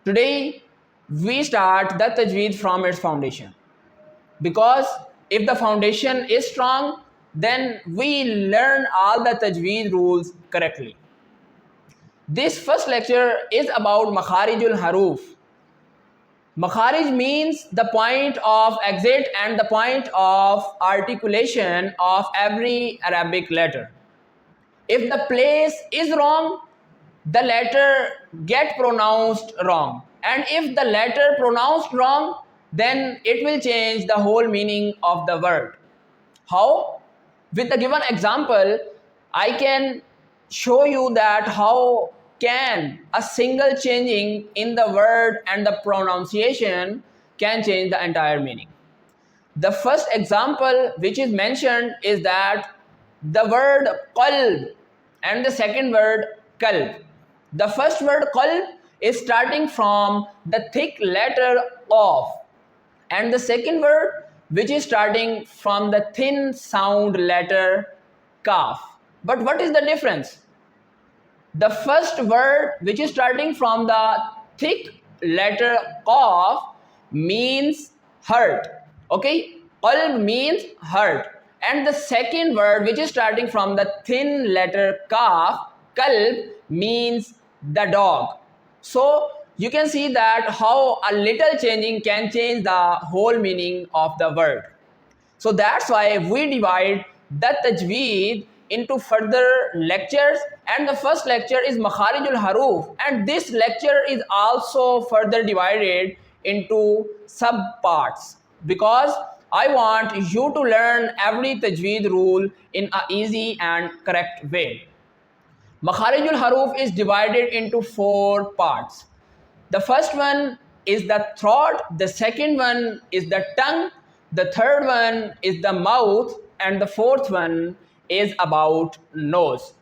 Today we start the Tajweed from its foundation, because if the foundation is strong, then we learn all the Tajweed rules correctly. This first lecture is about Makhārij-ul-Hurūf. Makharij means the point of exit and the point of articulation of every Arabic letter. If the place is wrong, the letter get pronounced wrong. And if the letter pronounced wrong, then it will change the whole meaning of the word. How? With the given example, I can show you that how can a single changing in the word and the pronunciation can change the entire meaning. The first example which is mentioned is that the word qalb and the second word kalb. The first word qalb is starting from the thick letter of, and the second word which is starting from the thin sound letter kaf. But what is the difference? The first word which is starting from the thick letter qaf means hurt. Okay, qalb means hurt, and the second word which is starting from the thin letter kaf, kalb, means the dog. So you can see that how a little changing can change the whole meaning of the word. So that's why we divide the Tajweed into further lectures, and the first lecture is Makhārij-ul-Hurūf, and this lecture is also further divided into sub parts, because I want you to learn every Tajweed rule in an easy and correct way. Makhārij-ul-Hurūf is divided into 4 parts. The first one is the throat, the second one is the tongue, the third one is the mouth, and the fourth one is about nose.